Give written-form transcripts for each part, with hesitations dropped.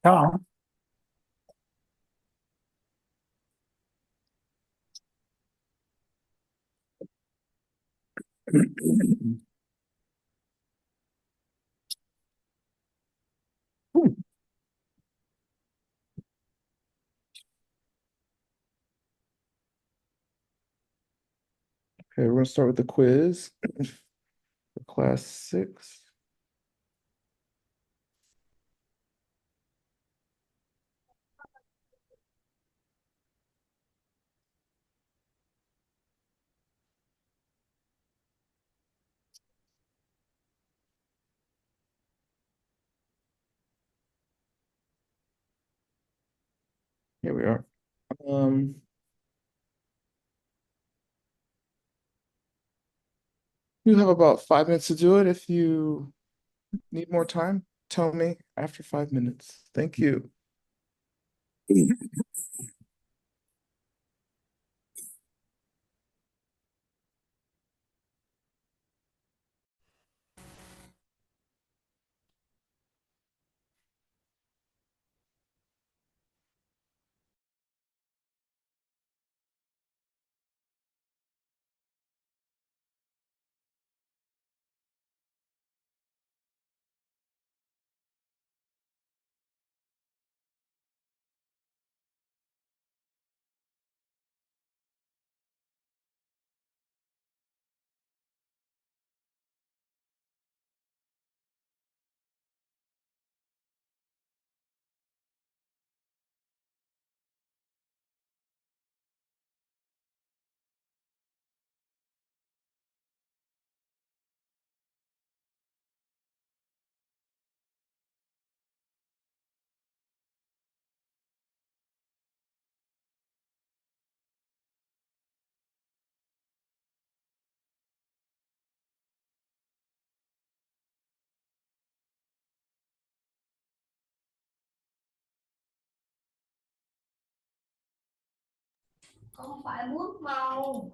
Ja, Okay, we're gonna start with the quiz for class 6. Here we are. Um, you have about 5 minutes to do it. If you need more time, tell me after 5 minutes. Thank you. Không phải bút màu.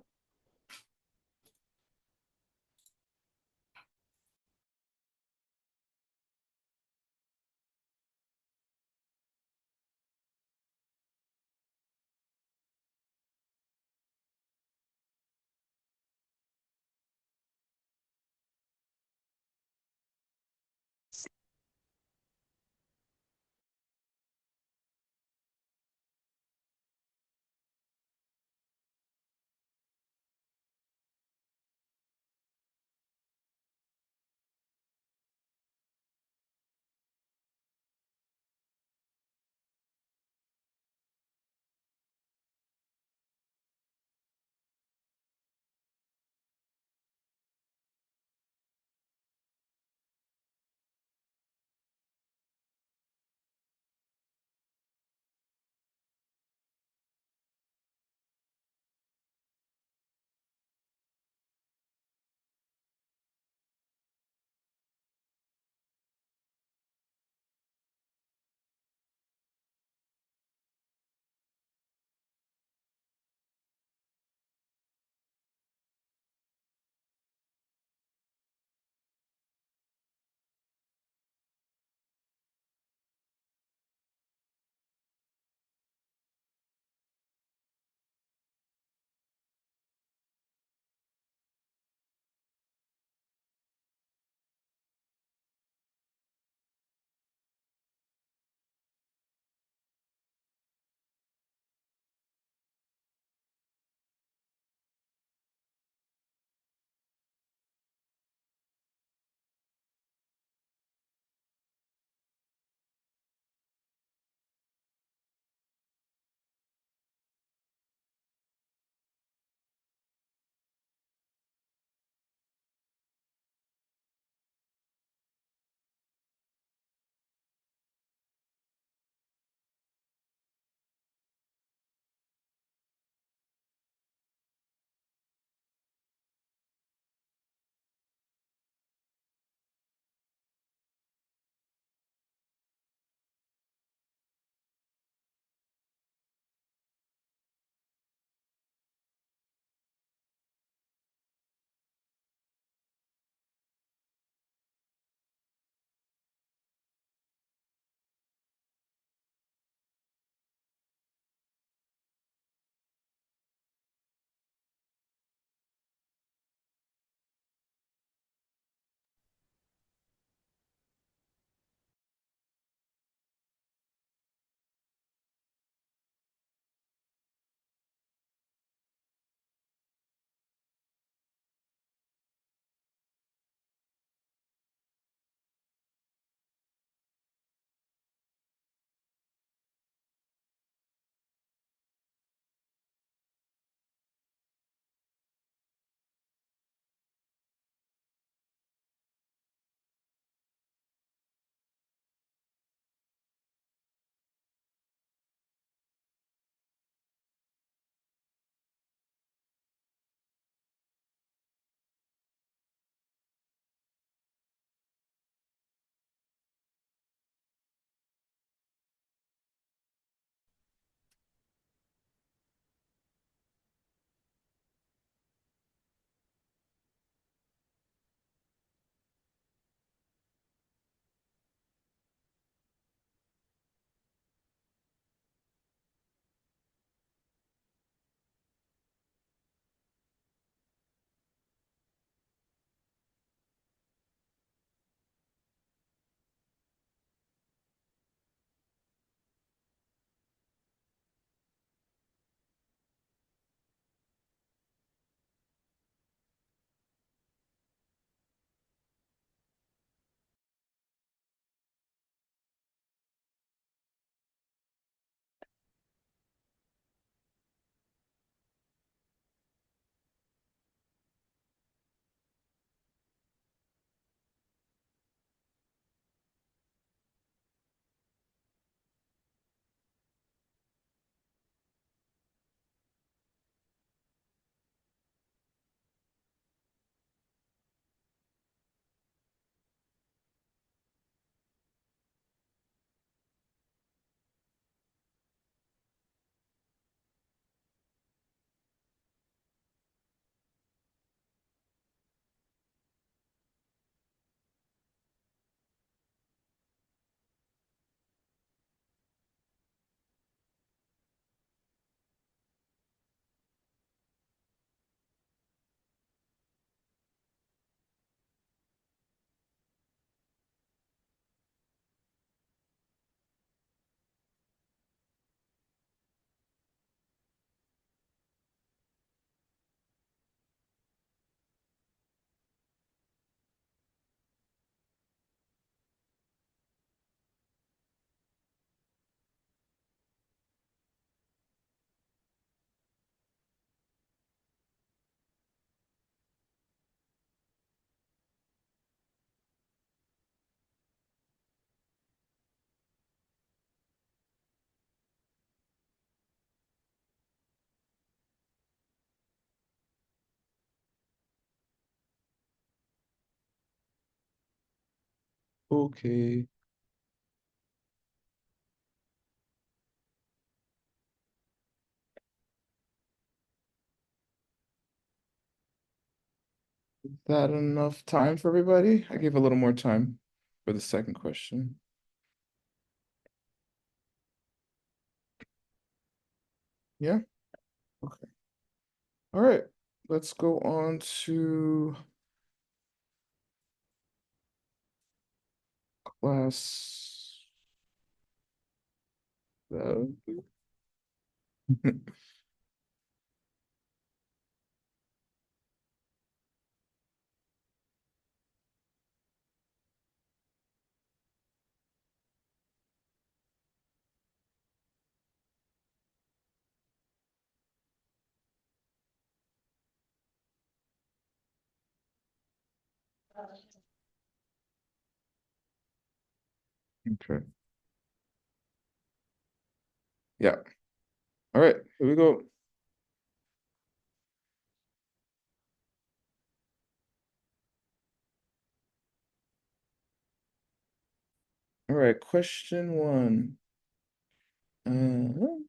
Okay. Is that enough time for everybody? I gave a little more time for the second question. Yeah? Okay. All right. Let's go on to class. uh, Okay. Yeah. All right. Here we go. All right. Question one. Who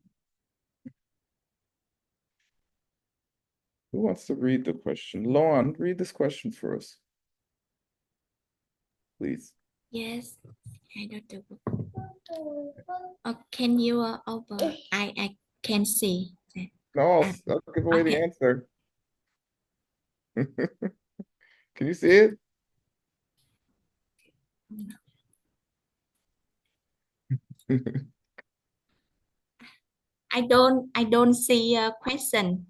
wants to read the question? Luan, read this question for us, please. Yes, I got the book. Can you open? I can see. No, I'll give away the Okay. answer. Can you see it? I don't see a question.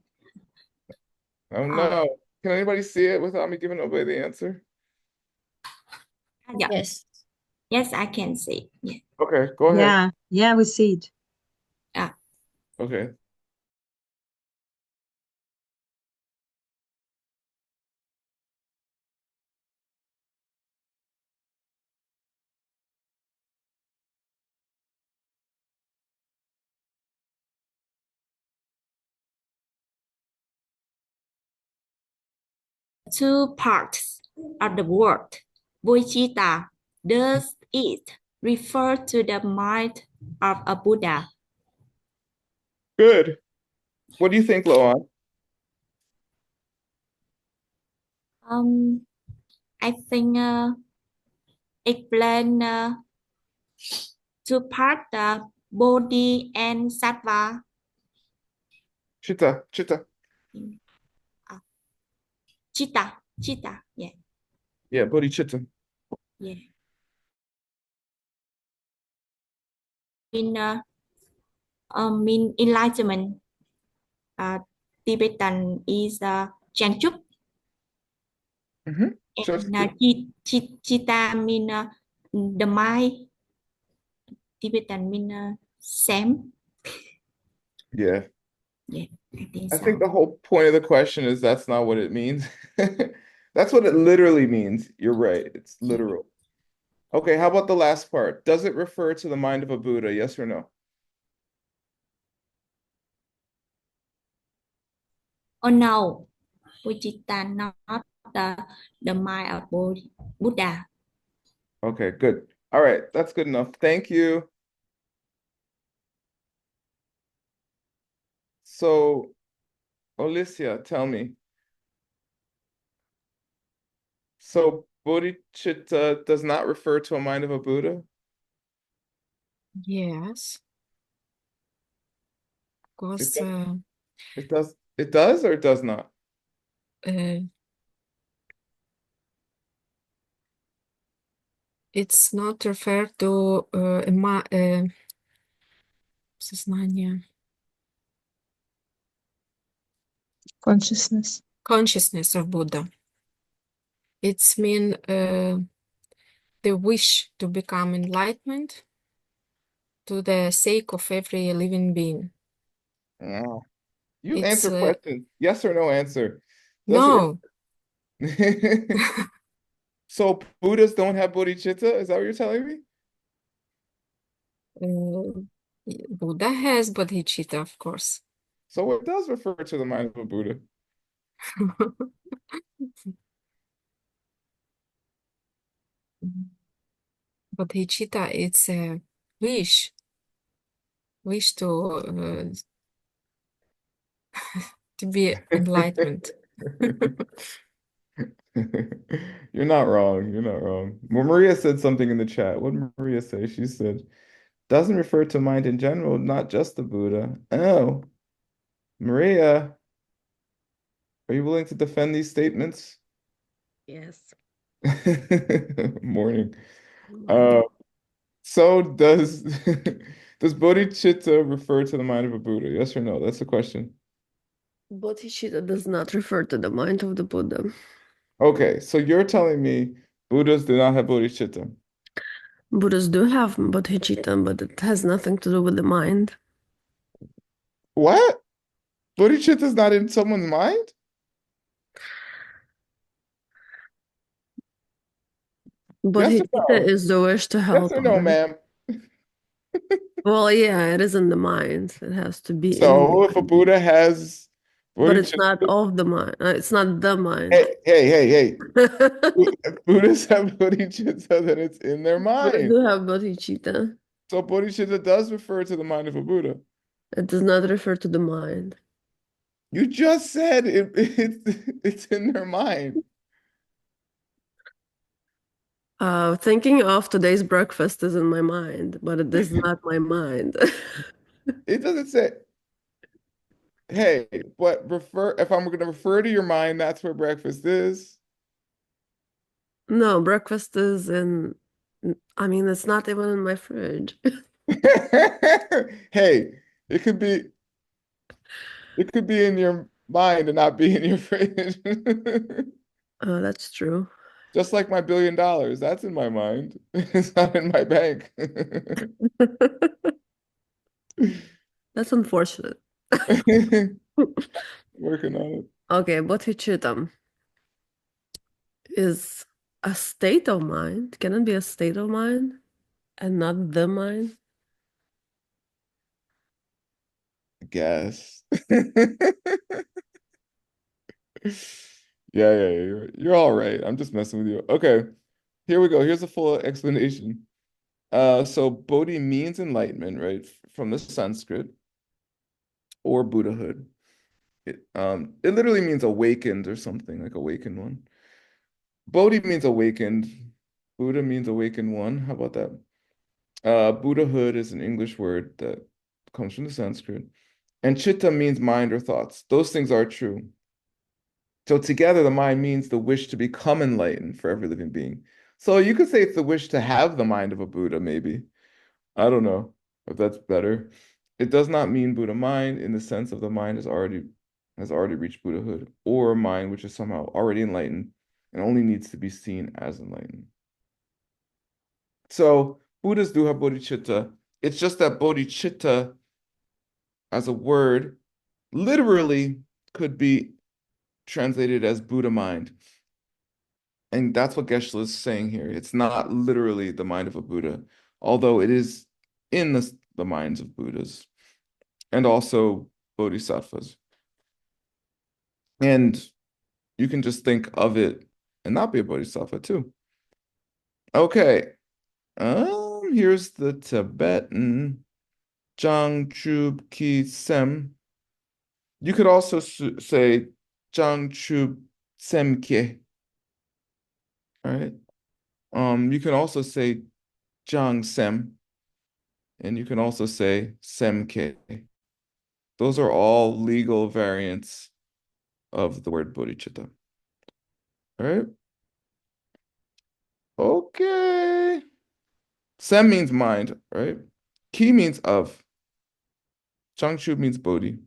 Oh no. Can anybody see it without me giving away the answer? Yeah. Yes. Yes, I can see. Yeah. Okay, go ahead. Yeah, we see it. Okay. Two parts of the word bodhicitta. Does it refer to the mind of a Buddha? Good. What do you think, Luan? I think explain two part body and sattva. Chitta, chitta. Uh, chitta. Yeah, Yeah, bodhicitta. yeah. Mean enlightenment. Tibetan is Changchuk. Mm-hmm. And chitta mean the mind. Tibetan mean same. Yeah. Yeah, I think I think so. the whole point of the question is that's not what it means. That's what it literally means. You're right. It's literal. Okay, how about the last part? Does it refer to the mind of a Buddha? Yes or no? Oh no, Wichita not the mind of Buddha. Okay, good. All right, that's good enough. Thank you. So, Alicia, tell me. So, bodhicitta does not refer to a mind of a Buddha? Yes, It because does, it does, it does or it does not? uh, it's not referred to сознание, Consciousness. consciousness of Buddha. It's mean the wish to become enlightenment to the sake of every living being. Oh, you It's answer questions. Yes or no answer. Does it no, so Buddhists don't have bodhicitta? Is that what you're telling me? uh, Buddha has bodhicitta, of course. So it does refer to the mind of a Buddha. Bodhicitta, it's a wish to be enlightenment. You're not wrong. You're not wrong. Well, Maria said something in the chat. What did Maria say? She said, doesn't refer to mind in general, not just the Buddha. Oh, Maria, are you willing to defend these statements? Yes. Morning. So does does bodhicitta refer to the mind of a Buddha? Yes or no? That's the question. Bodhicitta does not refer to the mind of the Buddha. Okay, so you're telling me Buddhas do not have bodhicitta. Buddhas do have bodhicitta, but it has nothing to do with the mind. What? Bodhicitta is not in someone's mind? Yes or Bodhicitta no? is the wish to help Yes or no, others. ma'am? Well, yeah, it is in the mind. It has to be in the So if a mind. Buddha has But it's bodhicitta, not of the mind. It's not the mind. hey. If Buddhists have bodhicitta, then it's in their Buddhas mind. do have bodhicitta. So bodhicitta does refer to the mind of a Buddha. It does not refer to the mind. You just said it's in their mind. Thinking of today's breakfast is in my mind, but it is not my mind. It doesn't say, hey, but refer if I'm going to refer to your mind, that's where breakfast is. No, breakfast is in, I mean, it's not even in my fridge. Hey, it could be in your mind and not be in your fridge. Oh, that's true. Just like my $1 billion, that's in my mind. It's not in my bank. That's unfortunate. Working on it. Okay, bodhicitta is a state of mind. Can it be a state of mind and not the mind? I guess. Yeah, you're all right. I'm just messing with you. Okay, here we go. Here's a full explanation. So Bodhi means enlightenment, right? From the Sanskrit, or Buddhahood. It literally means awakened or something, like awakened one. Bodhi means awakened. Buddha means awakened one. How about that? Buddhahood is an English word that comes from the Sanskrit. And chitta means mind or thoughts. Those things are true. So together, the mind means the wish to become enlightened for every living being. So you could say it's the wish to have the mind of a Buddha, maybe. I don't know if that's better. It does not mean Buddha mind in the sense of the mind has already reached Buddhahood, or a mind which is somehow already enlightened and only needs to be seen as enlightened. So Buddhas do have bodhicitta. It's just that bodhicitta as a word literally could be translated as Buddha mind. And that's what Geshe is saying here. It's not literally the mind of a Buddha, although it is in the minds of Buddhas and also bodhisattvas. And you can just think of it and not be a bodhisattva too. Okay. Here's the Tibetan Zhang Chub Ki Sem. You could also say Zhang Chub Sem Ke. All right. You can also say Zhang Sem, and you can also say Sem Ke. Those are all legal variants of the word bodhicitta. All right. Okay. Sem means mind, right? Ki means of. Changshu means bodhi.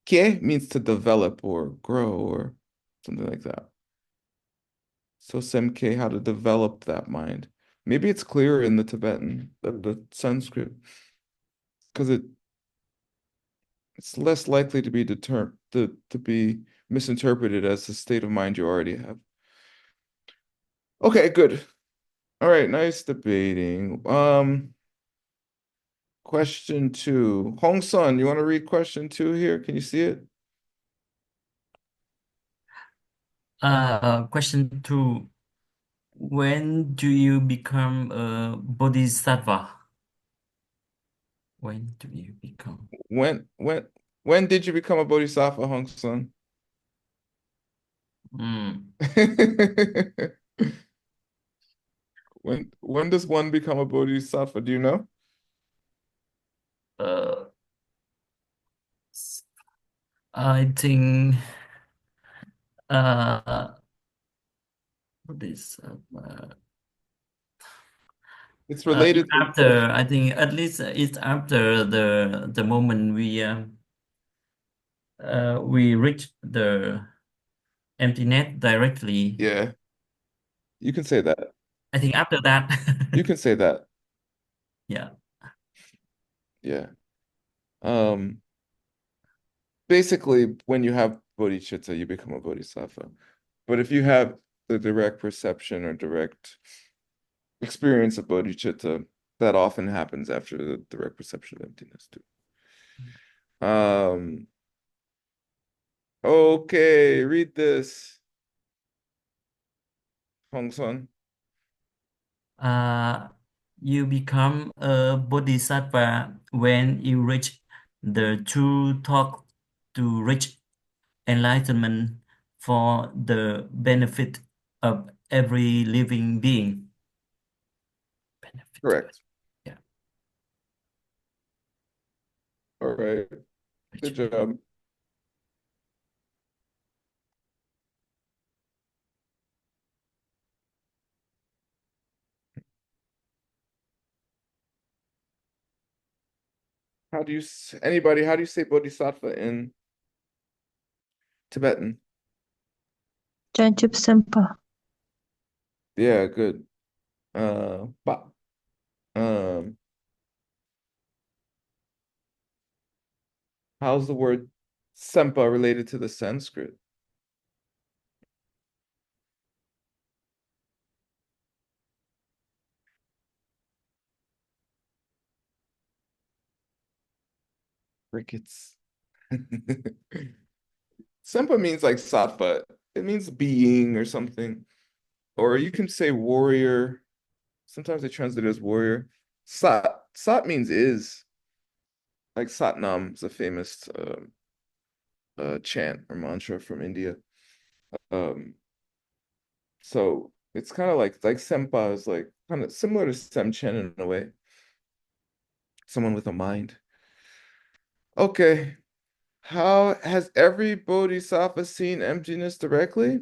Kie means to develop or grow or something like that. So semke, how to develop that mind. Maybe it's clearer in the Tibetan, the Sanskrit, because it's less likely to be to be misinterpreted as the state of mind you already have. Okay, good. All right, nice debating. Question 2. Hong Sun, you want to read question 2 here? Can you see it? Question 2. When do you become a bodhisattva? When do you become? When did you become a bodhisattva, Hong Sun? Mm, When does one become a bodhisattva? Do you know? uh, I think bodhisattva. It's It's related to after, I think at least it's after the moment we reach the emptiness directly. yeah, you can say that. I think after that. You can say that. Yeah. Yeah. Basically, when you have bodhicitta, you become a bodhisattva. But if you have the direct perception or direct experience of bodhicitta, that often happens after the direct perception of emptiness too. Okay, read this, Hong Sun. You become a bodhisattva when you reach the true talk to reach enlightenment for the benefit of every living being. Benefit. Correct. Yeah. All right. Good job. How do you say bodhisattva in Tibetan? Janjip Sempa. Yeah, good. But how's the word sempa related to the Sanskrit? Crickets. Sempa means like sattva. It means being or something. Or you can say warrior. Sometimes they translate it as warrior. Sat means is. Like Satnam is a famous chant or mantra from India. So it's kind of like Sempa is like kind of similar to Semchen in a way. Someone with a mind. Okay. How has every bodhisattva seen emptiness directly?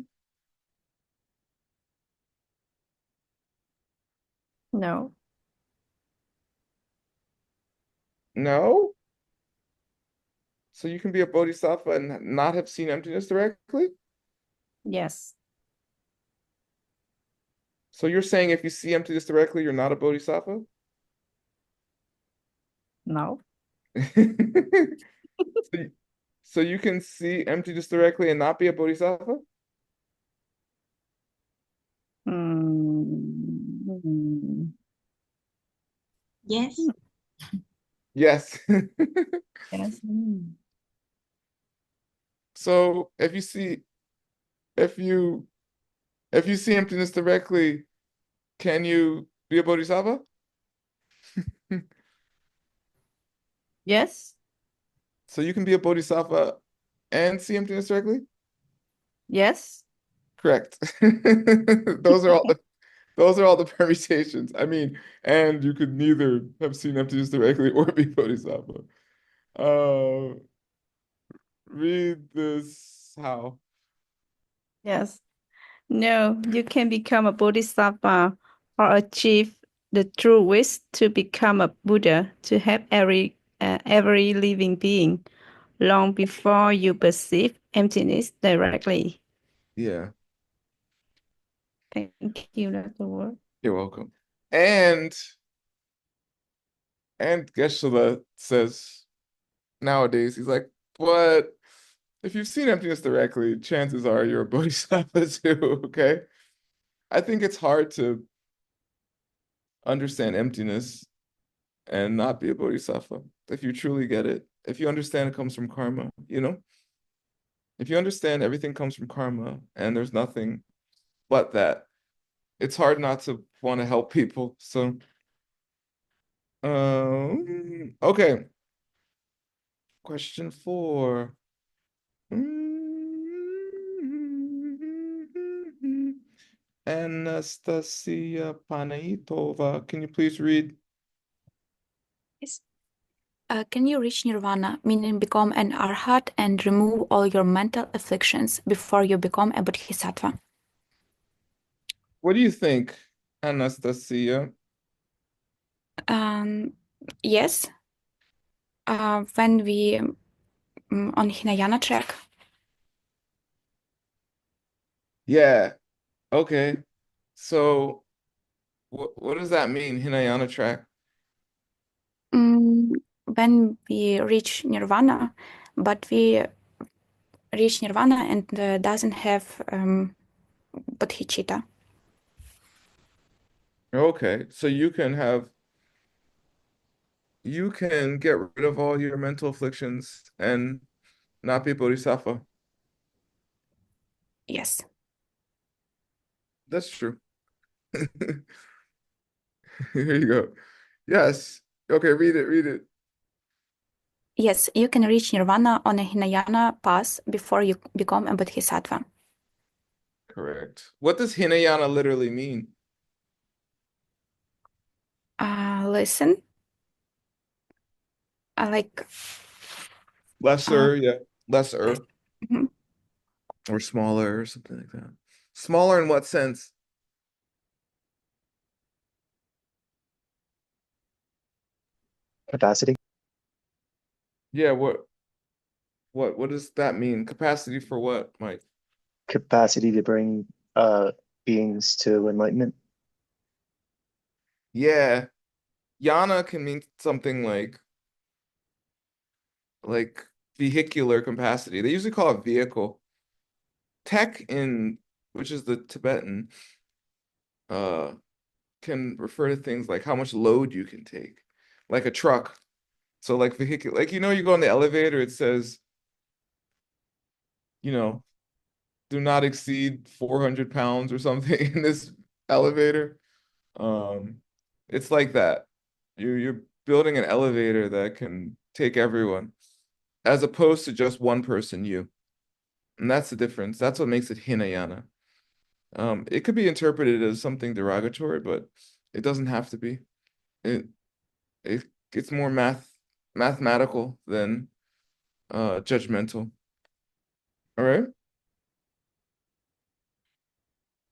No. No. So you can be a bodhisattva and not have seen emptiness directly? Yes. So you're saying if you see emptiness directly, you're not a bodhisattva? No. So so you can see emptiness directly and not be a bodhisattva? Mm. Yes. Yes. Yes. So if you see emptiness directly, can you be a bodhisattva? Yes. So you can be a bodhisattva and see emptiness directly? Yes. Correct. Those are all the permutations. I mean, and you could neither have seen emptiness directly or be bodhisattva. Uh, read this how? Yes. No, you can become a bodhisattva or achieve the true wish to become a Buddha to help every living being long before you perceive emptiness directly. Yeah, Thank you, Dr. Ward. you're welcome. And Geshe says nowadays, he's like, but if you've seen emptiness directly, chances are you're a bodhisattva too, okay? I think it's hard to understand emptiness and not be a bodhisattva if you truly get it. If you understand it comes from karma, if you understand everything comes from karma and there's nothing but that, it's hard not to want to help people. So, okay. Question 4. Anastasia Panaitova, can you please read? Yes. Can you reach nirvana, meaning become an arhat and remove all your mental afflictions before you become a bodhisattva? What do you think, Anastasia? Yes. When we on Hinayana track. Yeah. Okay. So what does that mean, Hinayana track? When we reach nirvana, but we reach nirvana and doesn't have bodhicitta. Okay. So you can get rid of all your mental afflictions and not be bodhisattva. Yes. That's true. Here you go. Yes. Okay, read it. Yes, you can reach nirvana on a Hinayana path before you become a bodhisattva. Correct. What does Hinayana literally mean? Listen. Like Lesser, yeah. Lesser. mhm. Or smaller or something like that. Smaller in what sense? Capacity. Yeah, what does that mean? Capacity for what, Mike? Capacity to bring beings to enlightenment. Yeah. Yana can mean something like vehicular capacity. They usually call it vehicle. Tek which is the Tibetan, can refer to things like how much load you can take, like a truck. So like vehicular, like you go in the elevator, it says, do not exceed 400 pounds or something in this elevator. It's like that. You're building an elevator that can take everyone, as opposed to just one person, you. And that's the difference. That's what makes it Hinayana. It could be interpreted as something derogatory, but it doesn't have to be. It it's more mathematical than judgmental. All right.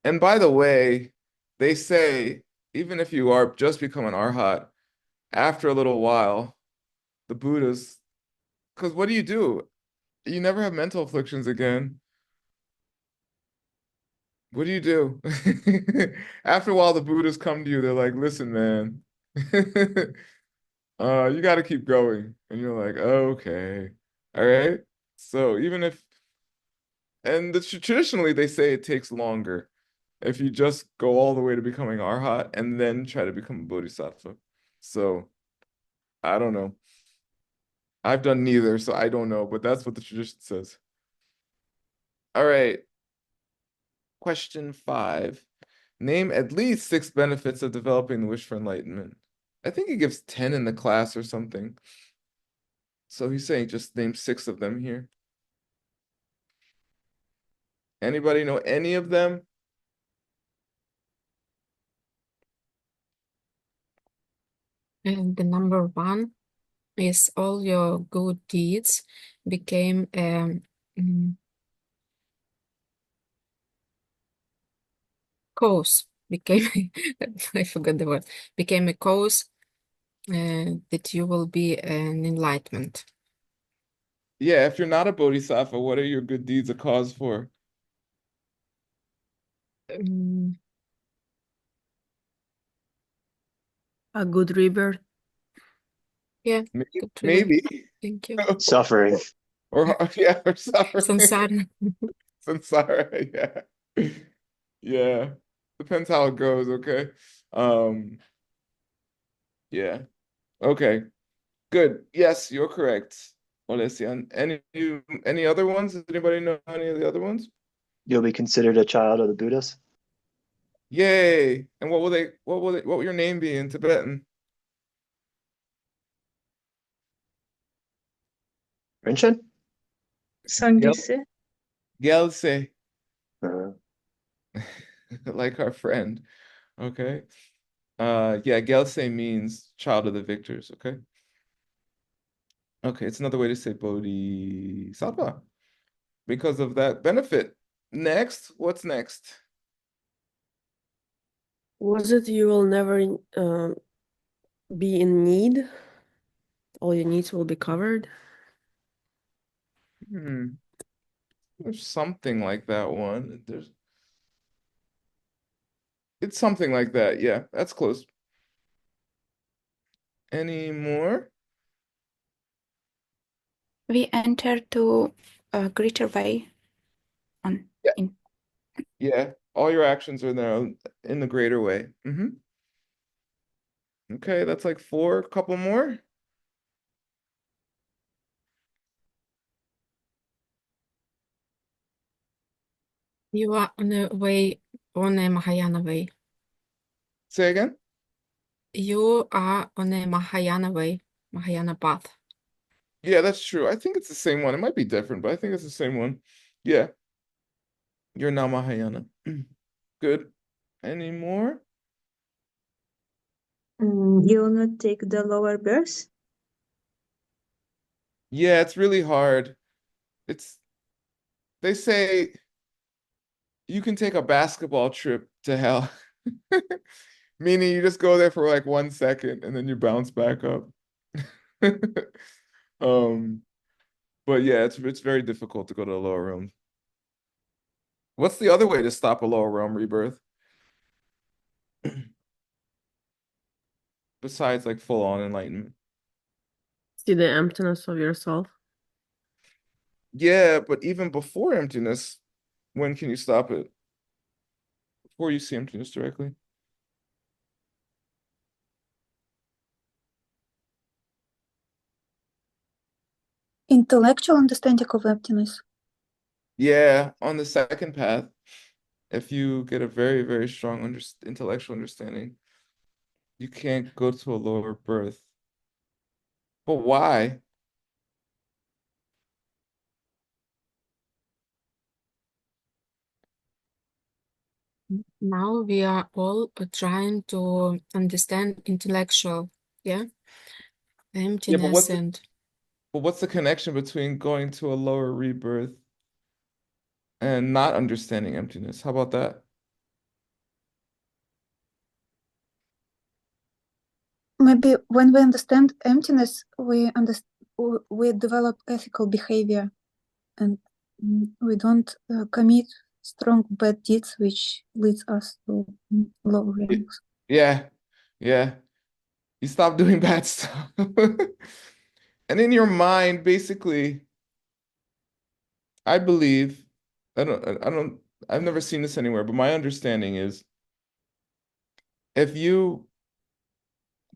And by the way, they say even if you are just become an arhat, after a little while, the Buddhas, because what do? You never have mental afflictions again. What do you do? After a while, the Buddhas come to you, they're like, listen, man, you got to keep going. And you're like, okay, all right. So traditionally they say it takes longer if you just go all the way to becoming arhat and then try to become a bodhisattva. So I don't know. I've done neither, so I don't know, but that's what the tradition says. All right. Question 5. Name at least 6 benefits of developing the wish for enlightenment. I think he gives 10 in the class or something. So he's saying just name 6 of them here. Anybody know any of them? And the number 1 is all your good deeds became cause, became I forgot the word, became a cause that you will be an enlightenment. Yeah, if you're not a bodhisattva, what are your good deeds a cause for? A good rebirth. Yeah, Maybe. Thank you. Suffering. Or or suffering. Samsara. Samsara, yeah. Yeah. Depends how it goes, okay? Yeah. Okay. Good. Yes, you're correct, Olesian. Any other ones? Does anybody know any of the other ones? You'll be considered a child of the Buddhas. Yay! And what will your name be in Tibetan? Rinchen? Sangise. Gelse, Uh, like our friend. Okay. Yeah, Gelse means child of the victors, okay? Okay, it's another way to say Bodhisattva because of that benefit. Next, what's next? Was it you will never be in need? All your needs will be covered? There's something like that one. It's something like that. Yeah, that's close. Any more? We enter to a greater way on Yeah. in Yeah, all your actions are there in the greater way. Okay, that's like four. Couple more. You are on a way, on a Mahayana way. Say again. You are on a Mahayana way, Mahayana path. Yeah, that's true. I think it's the same one. It might be different, but I think it's the same one. Yeah, you're now Mahayana. Good. Any more? You'll not take the lower birth? Yeah, it's really hard. They say you can take a basketball trip to hell, meaning you just go there for like 1 second and then you bounce back up. Um, but yeah, it's very difficult to go to the lower realm. What's the other way to stop a lower realm rebirth? Besides like full on enlightenment. See the emptiness of yourself? Yeah, but even before emptiness, when can you stop it? Before you see emptiness directly. Intellectual understanding of emptiness. Yeah, on the second path, if you get a very, very strong intellectual understanding, you can't go to a lower birth. But why? Now we are all trying to understand intellectual, yeah, Yeah, but emptiness and what's the connection between going to a lower rebirth and not understanding emptiness? How about that? Maybe when we understand emptiness, we develop ethical behavior, and we don't commit strong bad deeds, which leads us to lower ranks. Yeah, yeah. You stop doing bad stuff. And in your mind, basically, I believe, I've never seen this anywhere, but my understanding is if you,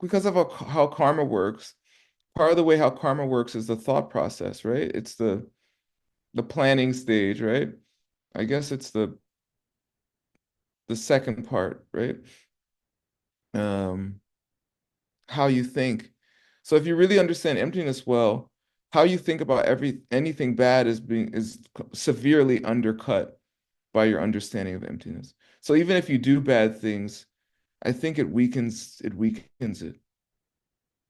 because of how karma works, part of the way how karma works is the thought process, right? It's the planning stage, right? I guess it's the second part, right? Um, how you think. So if you really understand emptiness well, how you think about anything bad is severely undercut by your understanding of emptiness. So even if you do bad things, I think it weakens it.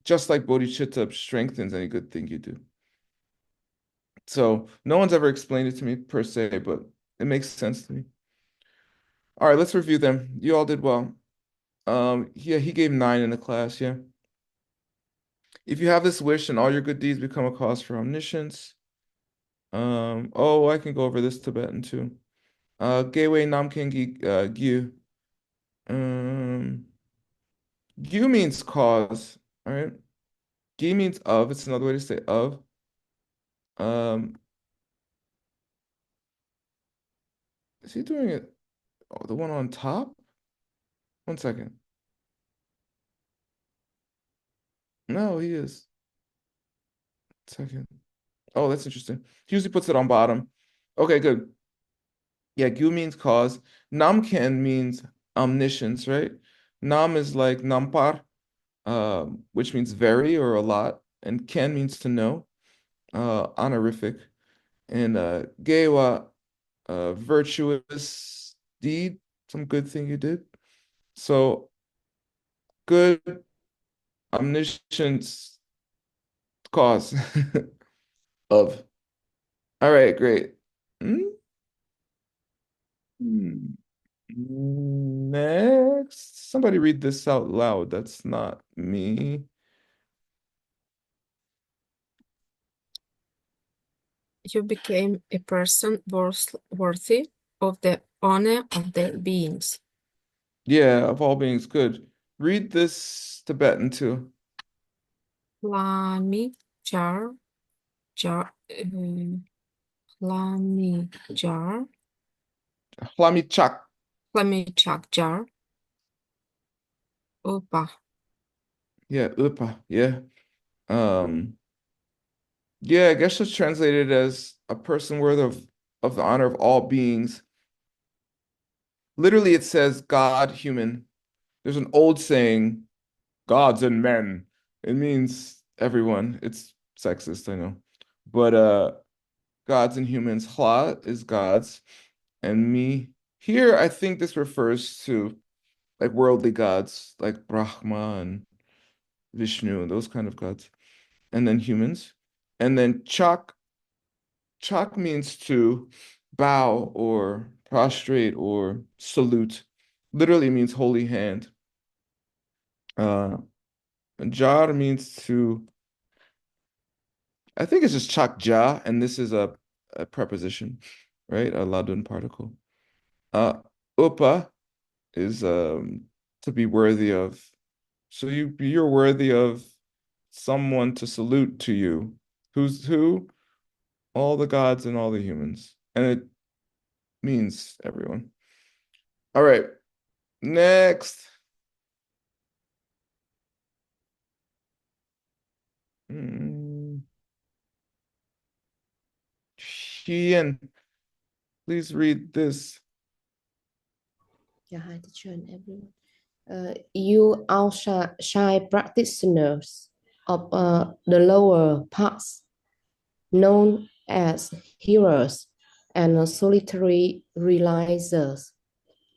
Just like bodhicitta strengthens any good thing you do. So no one's ever explained it to me per se, but it makes sense to me. All right, let's review them. You all did well. Yeah, he gave 9 in the class, yeah. If you have this wish and all your good deeds become a cause for omniscience. Oh, I can go over this Tibetan too. Gewe Namkengi Gyu. Gyu means cause, all right? Gi means of, it's another way to say of. Um, is he doing it? Oh, the one on top? 1 second. No, he is. Second. Oh, that's interesting. He usually puts it on bottom. Okay, good. Yeah, Gyu means cause. Namken means omniscience, right? Nam is like nampar, which means very or a lot, and ken means to know, honorific, and gewa, virtuous deed, some good thing you did. So good omniscience cause of. All right, great. Next, somebody read this out loud. That's not me. You became a person worthy of the honor of the beings. Yeah, of all beings, good. Read this Tibetan too. Lami jar Lami jar Hlamichak. Lamichak jar Upa. Yeah, upa. Yeah. Yeah, I guess it's translated as a person worthy of the honor of all beings. Literally, it says God, human. There's an old saying, gods and men. It means everyone. It's sexist, I know. But gods and humans. Hla is gods, and me. Here, I think this refers to like worldly gods, like Brahma and Vishnu, those kind of gods. And then humans. And then chak means to bow or prostrate or salute. Literally means holy hand. Jar means to, I think it's just chak ja, and this is a preposition, right? A ladun particle. Upa is to be worthy of. So you're worthy of someone to salute to you. Who's who? All the gods and all the humans. And it means everyone. All right. Next. Xian, please read this. Yeah, hi teacher and everyone. You outshine practitioners of the lower paths, known as heroes and solitary realizers,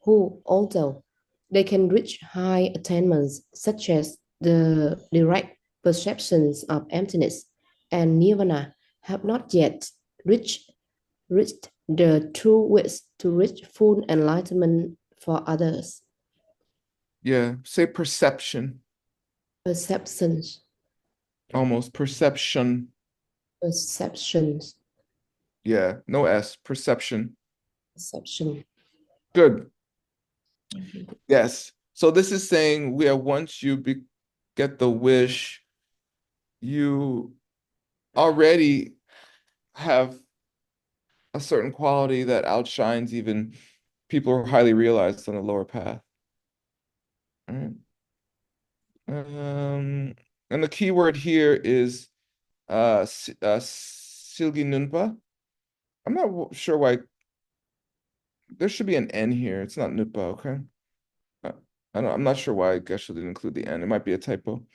who, although they can reach high attainments such as the direct perceptions of emptiness and nirvana, have not yet reached the true ways to reach full enlightenment for others. Yeah, say perception. Perceptions. Almost perception. Perceptions. Yeah, no S, perception. Perception. Good. Yes. So this is saying once you get the wish, you already have a certain quality that outshines even people who are highly realized on the lower path. All right. And the key word here is Silgi I'm not sure why. There should be an N here. It's not Nupa, okay? I'm not sure why Geshe didn't include the N. It might be a typo.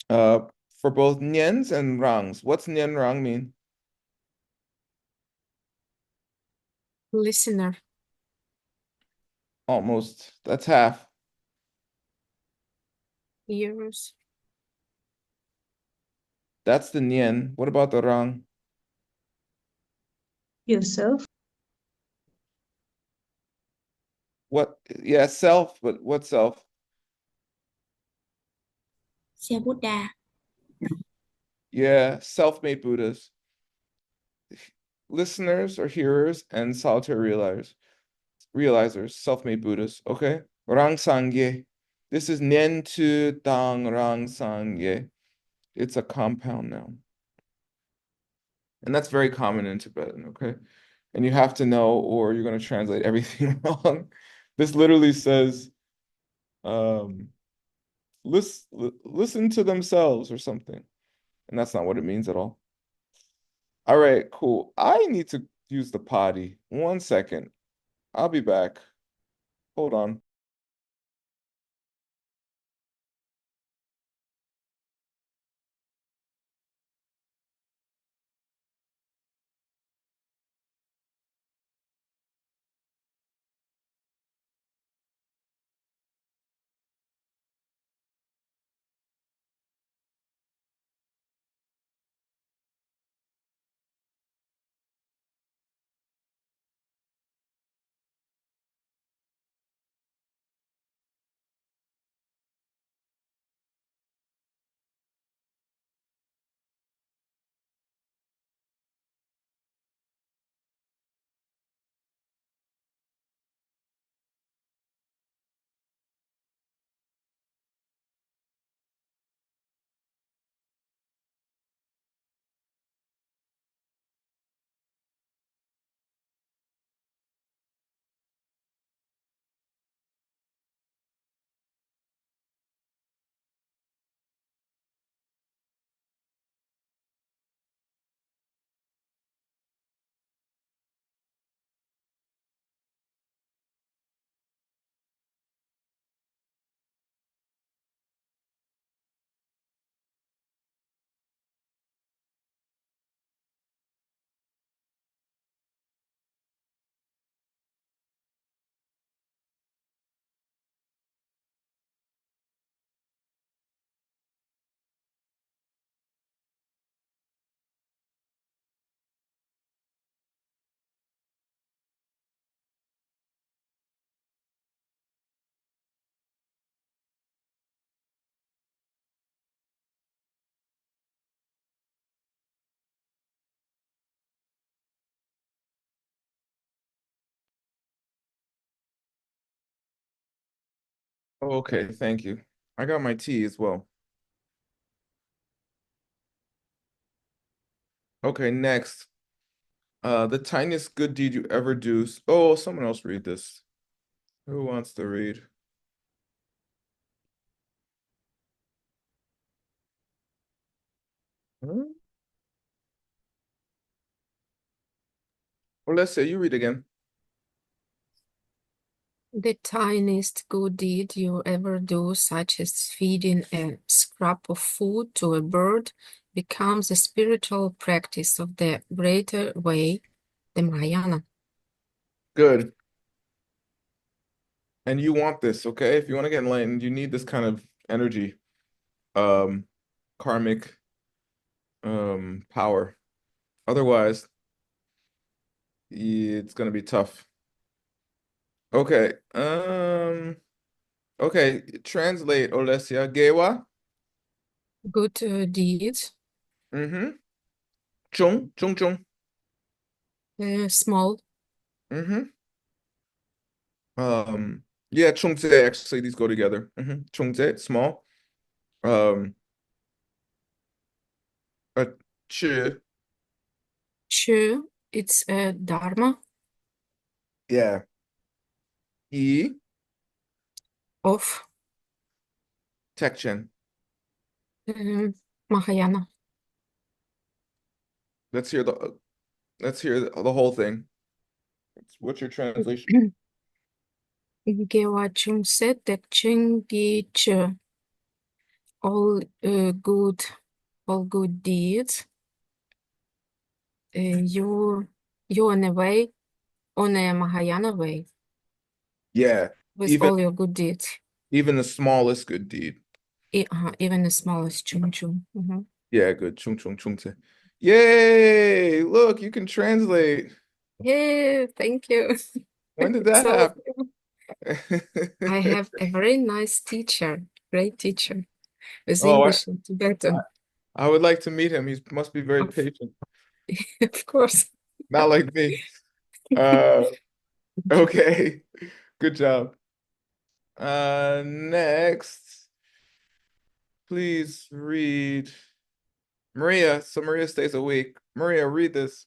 For both Nians and Rangs. What's Nian Rang mean? Listener. Almost. That's half. Ears. That's the Nian. What about the Rang? Yourself. What? Yeah, self, but what self? Self Buddha. Yeah, self-made Buddhas. Listeners or hearers and solitary realizers, self-made Buddhas. Okay? Rang Sangye. This is Nien Tu Dang Rang Sangye. It's a compound noun. And that's very common in Tibetan, okay? And you have to know, or you're going to translate everything wrong. This literally says, listen to themselves or something. And that's not what it means at all. All right, cool. I need to use the potty. 1 second. I'll be back. Hold on. Okay, thank you. I got my tea as well. Okay, next. The tiniest good deed you ever do. Oh, someone else read this. Who wants to read? Huh? Well, let's say you read again. The tiniest good deed you ever do, such as feeding a scrap of food to a bird, becomes a spiritual practice of the greater way, the Mahayana. Good. And you want this, okay? If you want to get enlightened, you need this kind of energy, karmic, power. Otherwise, it's gonna be tough. Okay. Okay. Translate, Olesia. Gewa. Good deeds, Mm-hmm. Chung. Chung chung. small, Mm-hmm. Yeah, Chungze, actually, these go together. Mm-hmm. Chungze, small. Um, a chi, Chu, it's Dharma yeah. E, of Tekchen. Mahayana. Let's hear the whole thing. What's your translation? Gewa Chungse Tekchen Gi Chu. All good deeds. You on a way, on a Mahayana way, Yeah, with even all your good deeds. even the smallest good deed. Even the smallest chung chung. Yeah, good. Chung chung chungze. Yay! Look, you can translate. Yeah, thank you. When did that So happen? I have a very nice teacher, great teacher, with Oh, English and Tibetan. I would like to meet him. He must be very patient. Of course. Not like me. Okay. Good job. Next, please read Maria. So Maria stays awake. Maria, read this.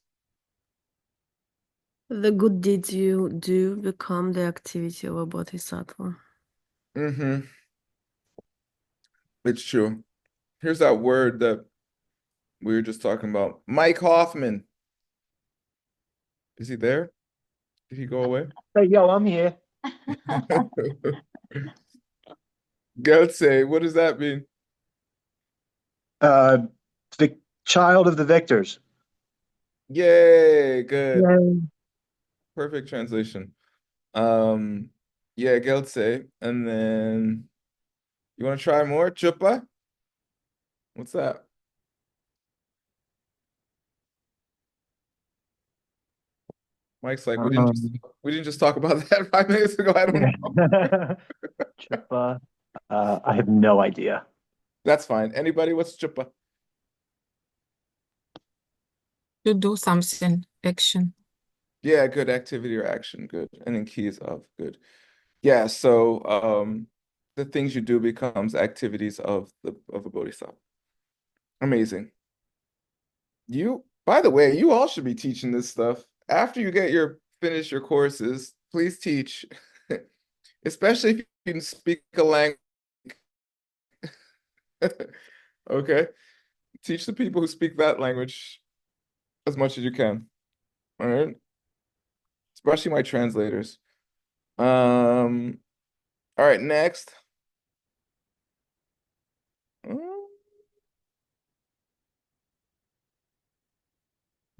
The good deeds you do become the activity of a bodhisattva. Mm-hmm. It's true. Here's that word that we were just talking about. Mike Hoffman. Is he there? Did he go away? Hey, yo, I'm here. Geshe, what does that mean? The child of the victors. Yay, good. Yay. Perfect translation. Yeah, Geshe. And then you want to try more? Chupa? What's that? Mike's like, we didn't just talk about that 5 minutes ago. I don't know. Chupa. I have no idea. That's fine. Anybody? What's chupa? To do something, action. Yeah, good activity or action. Good. And then keys of good. Yeah, so the things you do becomes activities of a bodhisattva. Amazing. By the way, you all should be teaching this stuff. After you finish your courses, please teach. Especially if you can speak a language. Okay. Teach the people who speak that language as much as you can. All right. Especially my translators. All right, next.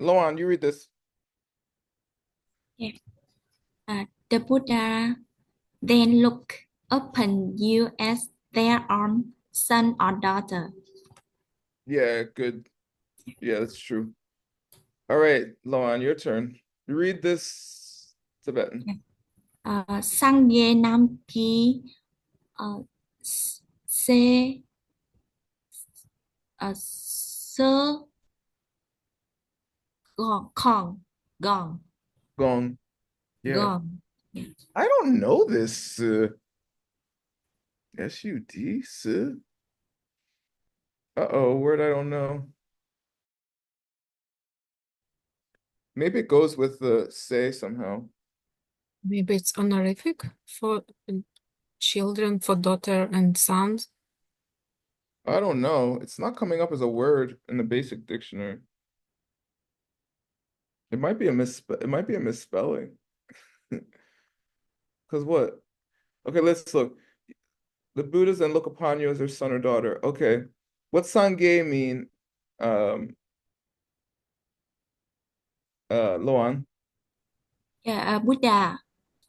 Loan, you read this. Yeah. The Buddha then look upon you as their own son or daughter. Yeah, good. Yeah, that's true. All right, Loan, your turn. Read this Tibetan. Sangye Nam Ki Se Sơ Gong Gong Gong. Yeah. Gong. Yeah. I don't know this. SUD. Uh-oh, word I don't know. Maybe it goes with the say somehow. Maybe it's honorific for children, for daughter and sons. I don't know. It's not coming up as a word in the basic dictionary. It might be a misspelling. Because what? Okay, let's look. The Buddhas then look upon you as their son or daughter. Okay. What Sangye mean? Loan. Yeah, Buddha.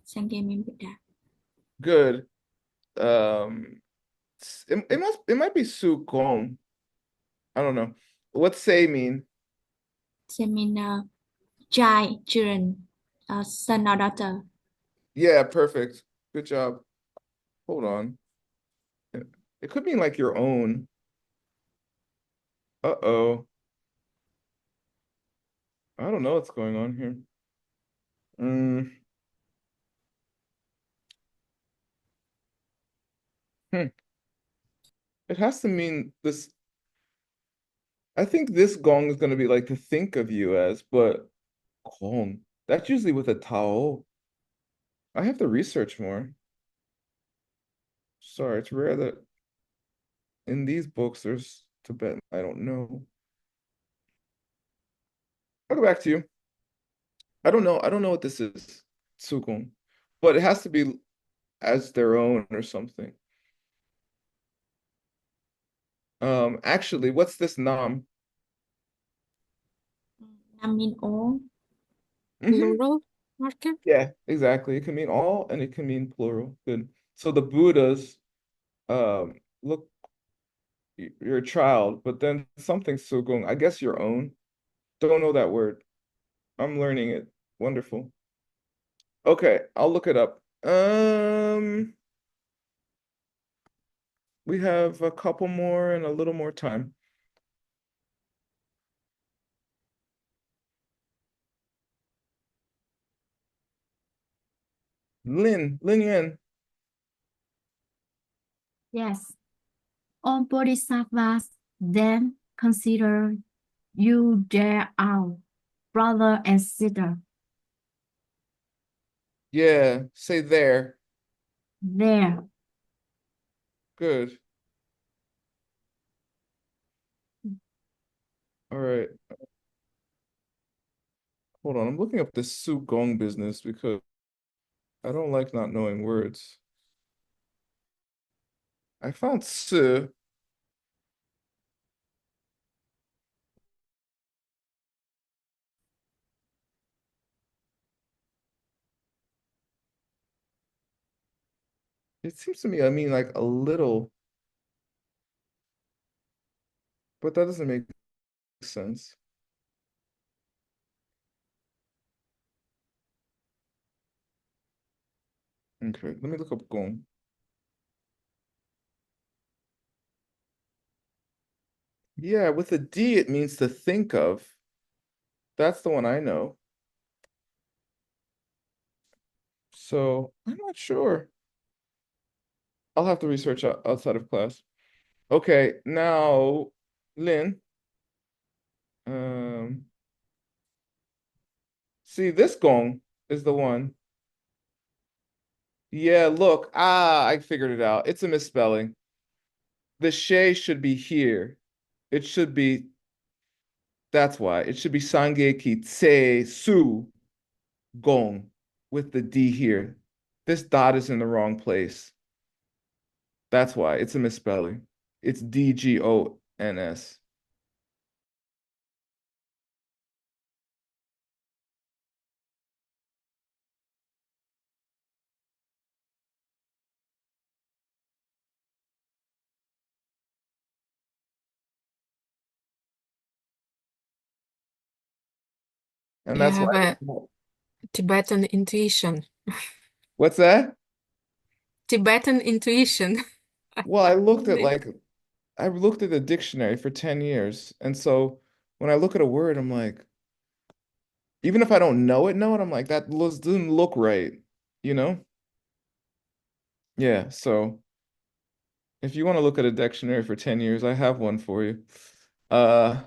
Sangye means Buddha. Good. It might be Su Gong. I don't know. What's say mean? Say mean child, children, son or daughter. Yeah, perfect. Good job. Hold on. It could mean like your own. Uh-oh. I don't know what's going on here. It has to mean this. I think this gong is going to be like to think of you as, but gong. That's usually with a tao. I have to research more. Sorry, it's rare that in these books there's Tibetan. I don't know. I'll go back to you. I don't know. I don't know what this is. Tsugong. But it has to be as their own or something. Actually, what's this nam? Nam mean all. Plural marker? Yeah, exactly. It can mean all and it can mean plural. Good. So the Buddhas, look, you're a child, but then something sugong, I guess your own. Don't know that word. I'm learning it. Wonderful. Okay, I'll look it up. We have a couple more and a little more time. Lin Yan. Yes. All bodhisattvas then consider you their own brother and sister. Yeah, say there. There. Good. All right. Hold on, I'm looking up this Sugong business because I don't like not knowing words. I found S. It seems to me, I mean, like a little, but that doesn't make sense. Okay, let me look up gong. Yeah, with a D, it means to think of. That's the one I know. So I'm not sure. I'll have to research outside of class. Okay, now, Lynn. See, this gong is the one. Yeah, look. I figured it out. It's a misspelling. The she should be here. It should be, that's why. It should be Sangeki Tse Su Gong with the D here. This dot is in the wrong place. That's why. It's a misspelling. It's DGONS. And You that's have why. a Tibetan intuition. What's that? Tibetan intuition. Well, I looked at the dictionary for 10 years. And so when I look at a word, I'm like, even if I don't know it, I'm like, doesn't look right, you know? Yeah, so if you want to look at a dictionary for 10 years, I have one for you. Uh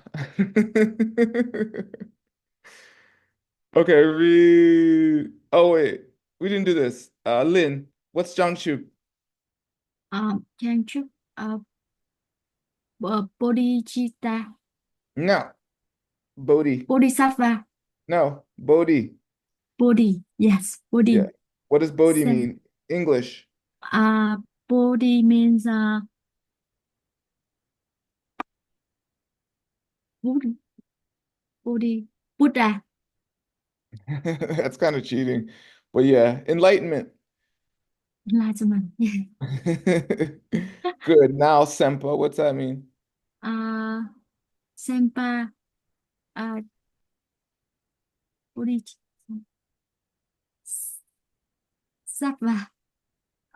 okay, oh wait, we didn't do this. Lynn, what's Jiangchu? Chanchu, bodhicitta, No. Bodhi. bodhisattva, No, Bodhi. bodhi. Yes, Yeah. bodhi. What does Bodhi Sen- mean? English. Bodhi means Buddha, bodhi, Buddha. That's kind of cheating. But yeah, enlightenment. Enlightenment. Yeah. Good. Now, Sempa, what's that mean? Sempa, bodhi, sattva.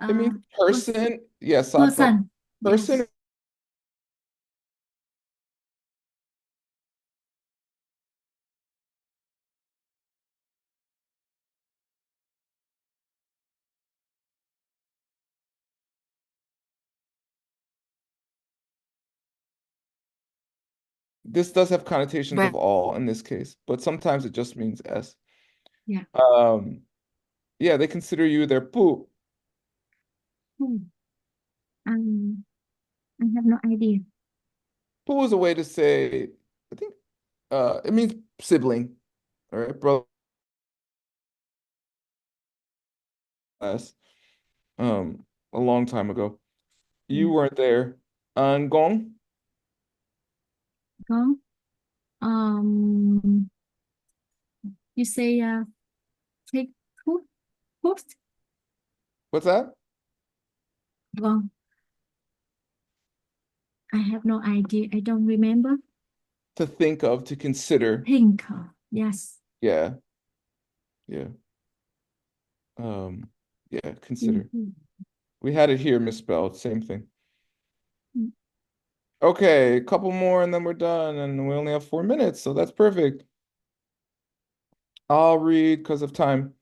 It means person. Yeah, Sattva. Person. Person. Yes. This does have connotations of But all in this case, but sometimes it just means S. Yeah. Yeah, they consider you their pu. I have no idea. Pu is a way to say, I think, it means sibling, all right, brother. S. A long time ago. You weren't there. Gong. Gong. You say take food, post. What's that? Gong. I have no idea. I don't remember. To think of, to consider. Think. Yes. Yeah. Yeah. Yeah, consider. We had it here misspelled, same thing. Okay, a couple more and then we're done, and we only have 4 minutes, so that's perfect. I'll read because of time.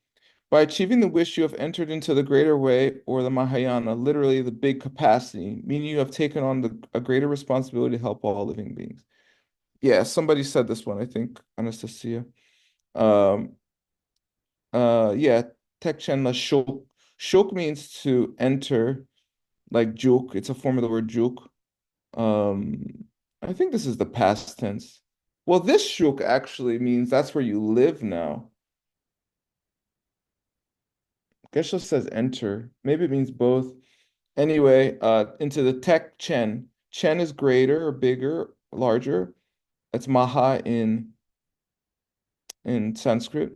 By achieving the wish, you have entered into the greater way, or the Mahayana, literally the big capacity, meaning you have taken on a greater responsibility to help all living beings. Yeah, somebody said this one, I think, Anastasia. Yeah, Tekchen la shok. Shok means to enter, like juk. It's a form of the word juk. I think this is the past tense. Well, this shuk actually means that's where you live now. Geshe says enter. Maybe it means both. Anyway, into the tek chen. Chen is greater or bigger, larger. That's maha in Sanskrit.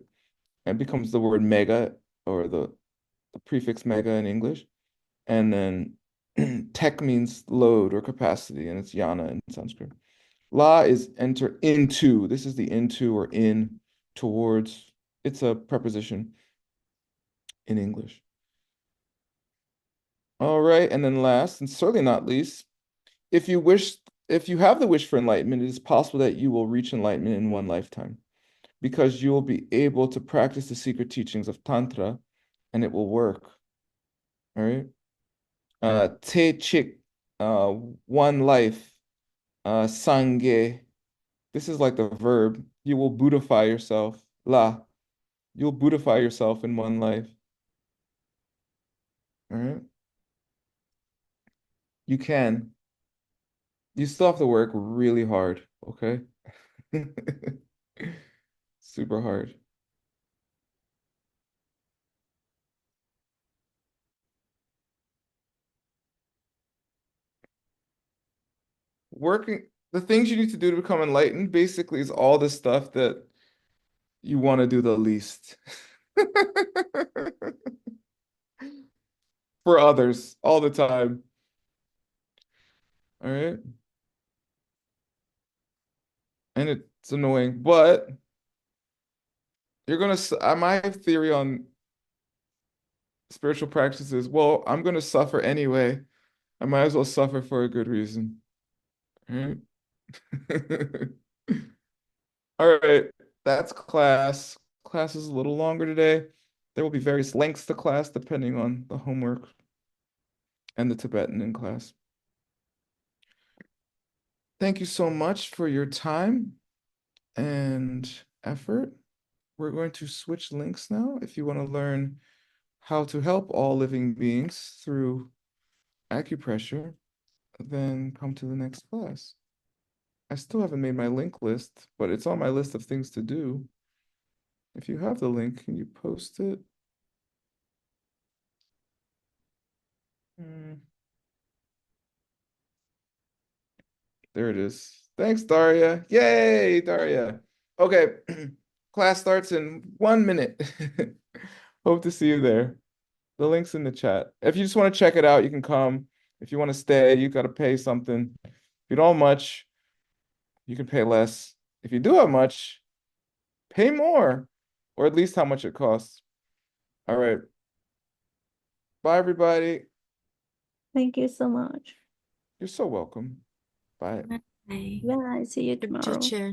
And becomes the word mega, or the prefix mega in English. And then tek means load or capacity, and it's yana in Sanskrit. La is enter into. This is the into or in, towards. It's a preposition in English. All right, and then last, and certainly not least, if you have the wish for enlightenment, it is possible that you will reach enlightenment in one lifetime, because you will be able to practice the secret teachings of Tantra, and it will work. All right. Te chik, one life. Sangye. This is like the verb. You will Buddhify yourself. La. You'll Buddhify yourself in one life. All right. You can. You still have to work really hard, okay? Super hard. The things you need to do to become enlightened basically is all the stuff that you want to do the least. For others all the time. All right. And it's annoying, but my theory on spiritual practices, well, I'm going to suffer anyway. I might as well suffer for a good reason. All right. All right. That's class. Class is a little longer today. There will be various lengths to class depending on the homework and the Tibetan in class. Thank you so much for your time and effort. We're going to switch links now. If you want to learn how to help all living beings through acupressure, then come to the next class. I still haven't made my link list, but it's on my list of things to do. If you have the link, can you post it? There it is. Thanks, Daria. Yay, Daria. Okay, class starts in 1 minute. Hope to see you there. The link's in the chat. If you just want to check it out, you can come. If you want to stay, you got to pay something. If you don't have much, you can pay less. If you do have much, pay more, or at least how much it costs. All right. Bye, everybody. Thank you so much. You're so welcome. Bye. Bye. Bye. See you tomorrow. Teacher.